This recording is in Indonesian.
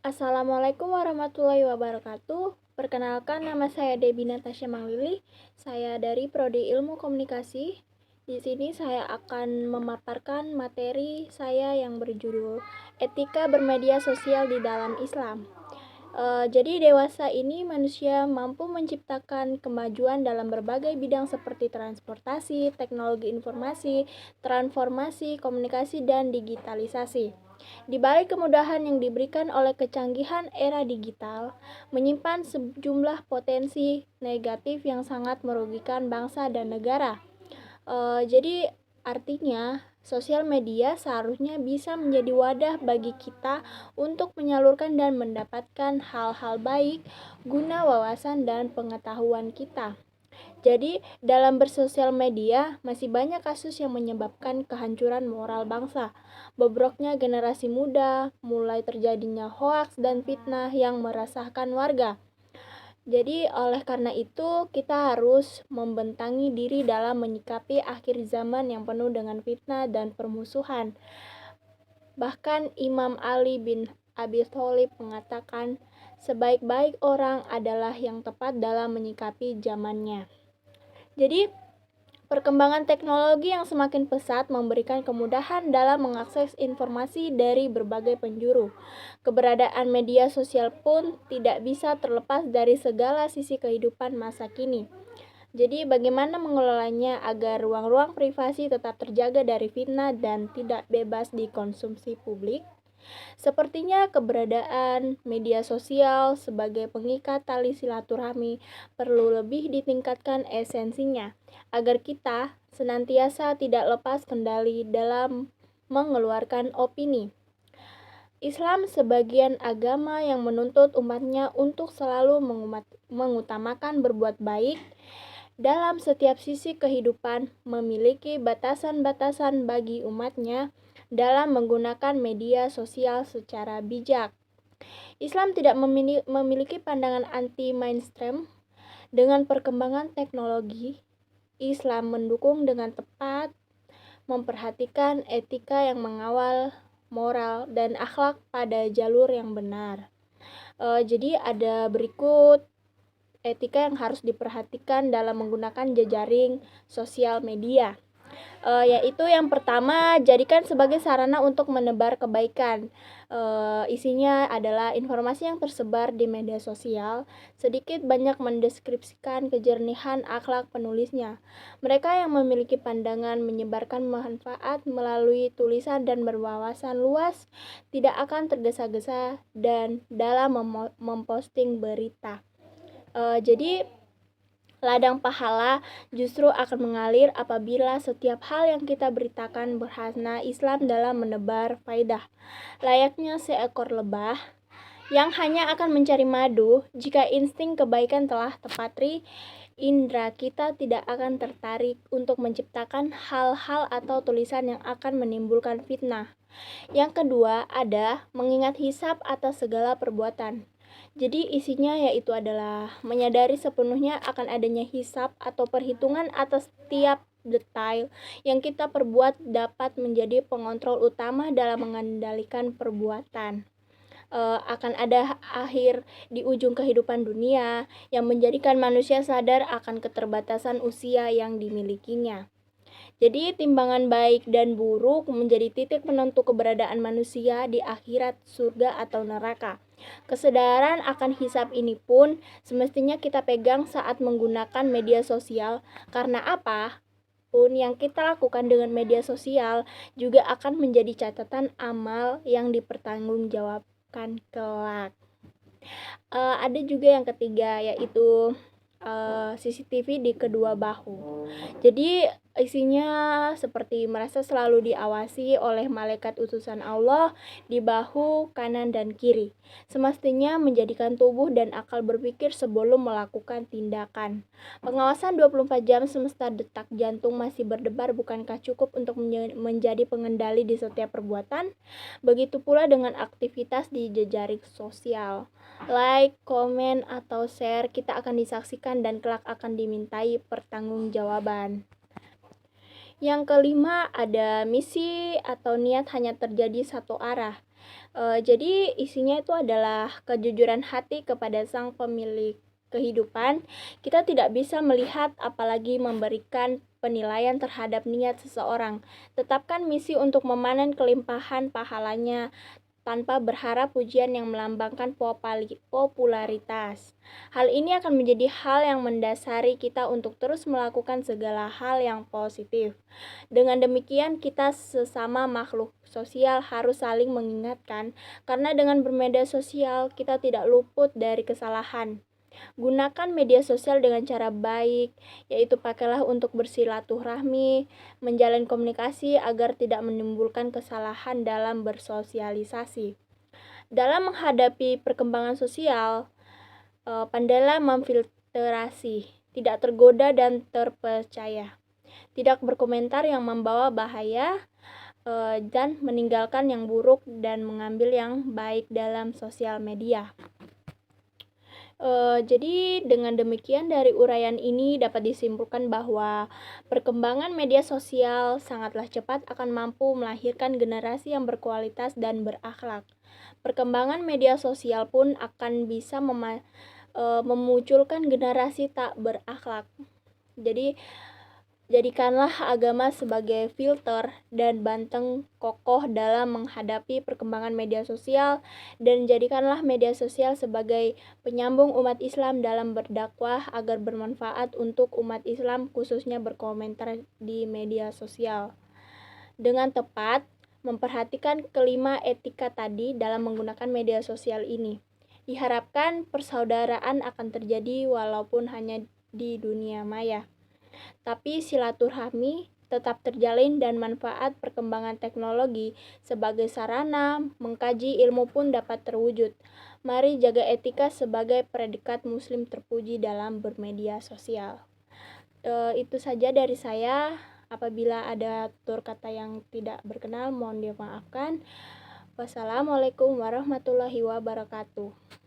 Assalamualaikum warahmatullahi wabarakatuh. Perkenalkan, nama saya Debbie Natasha Mawili. Saya dari Prodi Ilmu Komunikasi. Di sini saya akan memaparkan materi saya yang berjudul Etika Bermedia Sosial di Dalam Islam. Jadi dewasa ini manusia mampu menciptakan kemajuan dalam berbagai bidang seperti transportasi, teknologi informasi, transformasi, komunikasi, dan digitalisasi. Di balik kemudahan yang diberikan oleh kecanggihan era digital, menyimpan sejumlah potensi negatif yang sangat merugikan bangsa dan negara. Jadi artinya sosial media seharusnya bisa menjadi wadah bagi kita untuk menyalurkan dan mendapatkan hal-hal baik guna wawasan dan pengetahuan kita. Jadi, dalam bersosial media masih banyak kasus yang menyebabkan kehancuran moral bangsa. Bobroknya generasi muda, mulai terjadinya hoaks dan fitnah yang meresahkan warga. Jadi oleh karena itu kita harus membentangi diri dalam menyikapi akhir zaman yang penuh dengan fitnah dan permusuhan. Bahkan Imam Ali bin Abi Thalib mengatakan, sebaik-baik orang adalah yang tepat dalam menyikapi zamannya. Jadi perkembangan teknologi yang semakin pesat memberikan kemudahan dalam mengakses informasi dari berbagai penjuru. Keberadaan media sosial pun tidak bisa terlepas dari segala sisi kehidupan masa kini. Jadi bagaimana mengelolanya agar ruang-ruang privasi tetap terjaga dari fitnah dan tidak bebas dikonsumsi publik? Sepertinya keberadaan media sosial sebagai pengikat tali silaturahmi perlu lebih ditingkatkan esensinya, agar kita senantiasa tidak lepas kendali dalam mengeluarkan opini. Islam sebagian agama yang menuntut umatnya untuk selalu mengutamakan berbuat baik dalam setiap sisi kehidupan, memiliki batasan-batasan bagi umatnya dalam menggunakan media sosial secara bijak. Islam tidak memiliki pandangan anti-mainstream. Dengan perkembangan teknologi, Islam mendukung dengan tepat, memperhatikan etika yang mengawal moral dan akhlak pada jalur yang benar. Jadi ada berikut etika yang harus diperhatikan dalam menggunakan jejaring sosial media. Yaitu yang pertama, jadikan sebagai sarana untuk menebar kebaikan. Isinya adalah informasi yang tersebar di media sosial sedikit banyak mendeskripsikan kejernihan akhlak penulisnya. Mereka yang memiliki pandangan menyebarkan manfaat melalui tulisan dan berwawasan luas tidak akan tergesa-gesa dan dalam memposting berita. Jadi ladang pahala justru akan mengalir apabila setiap hal yang kita beritakan berhasna Islam dalam menebar faidah. Layaknya seekor lebah yang hanya akan mencari madu, jika insting kebaikan telah terpatri, indera kita tidak akan tertarik untuk menciptakan hal-hal atau tulisan yang akan menimbulkan fitnah. Yang kedua ada mengingat hisab atas segala perbuatan. Jadi isinya yaitu adalah menyadari sepenuhnya akan adanya hisab atau perhitungan atas setiap detail yang kita perbuat dapat menjadi pengontrol utama dalam mengendalikan perbuatan. Akan ada akhir di ujung kehidupan dunia yang menjadikan manusia sadar akan keterbatasan usia yang dimilikinya. Jadi timbangan baik dan buruk menjadi titik penentu keberadaan manusia di akhirat surga atau neraka. Kesadaran akan hisab ini pun semestinya kita pegang saat menggunakan media sosial, karena apa? Pun yang kita lakukan dengan media sosial juga akan menjadi catatan amal yang dipertanggungjawabkan kelak. Ada juga yang ketiga yaitu CCTV di kedua bahu. Jadi isinya seperti merasa selalu diawasi oleh malaikat utusan Allah di bahu kanan dan kiri. Semestinya menjadikan tubuh dan akal berpikir sebelum melakukan tindakan. Pengawasan 24 jam semesta detak jantung masih berdebar bukankah cukup untuk menjadi pengendali di setiap perbuatan? Begitu pula dengan aktivitas di jejaring sosial. Like, komen, atau share, kita akan disaksikan dan kelak akan dimintai pertanggungjawaban. Yang kelima ada misi atau niat hanya terjadi satu arah. Jadi isinya itu adalah kejujuran hati kepada sang pemilik kehidupan. Kita tidak bisa melihat apalagi memberikan penilaian terhadap niat seseorang. Tetapkan misi untuk memanen kelimpahan pahalanya tanpa berharap pujian yang melambangkan popularitas. Hal ini akan menjadi hal yang mendasari kita untuk terus melakukan segala hal yang positif. Dengan demikian, kita sesama makhluk sosial harus saling mengingatkan, karena dengan bermedia sosial kita tidak luput dari kesalahan. Gunakan media sosial dengan cara baik, yaitu pakailah untuk bersilaturahmi, menjalin komunikasi agar tidak menimbulkan kesalahan dalam bersosialisasi. Dalam menghadapi perkembangan sosial, pandailah memfilterasi, tidak tergoda dan terpercaya, tidak berkomentar yang membawa bahaya, dan meninggalkan yang buruk dan mengambil yang baik dalam sosial media. Jadi dengan demikian dari uraian ini dapat disimpulkan bahwa perkembangan media sosial sangatlah cepat akan mampu melahirkan generasi yang berkualitas dan berakhlak. Perkembangan media sosial pun akan bisa memunculkan generasi tak berakhlak. Jadi jadikanlah agama sebagai filter dan benteng kokoh dalam menghadapi perkembangan media sosial, dan jadikanlah media sosial sebagai penyambung umat Islam dalam berdakwah agar bermanfaat untuk umat Islam, khususnya berkomentar di media sosial. Dengan tepat memperhatikan kelima etika tadi dalam menggunakan media sosial ini, diharapkan persaudaraan akan terjadi walaupun hanya di dunia maya. Tapi silaturahmi tetap terjalin dan manfaat perkembangan teknologi sebagai sarana mengkaji ilmu pun dapat terwujud. Mari jaga etika sebagai predikat muslim terpuji dalam bermedia sosial. Itu saja dari saya. Apabila ada tutur kata yang tidak berkenan, mohon dimaafkan. Wassalamualaikum warahmatullahi wabarakatuh.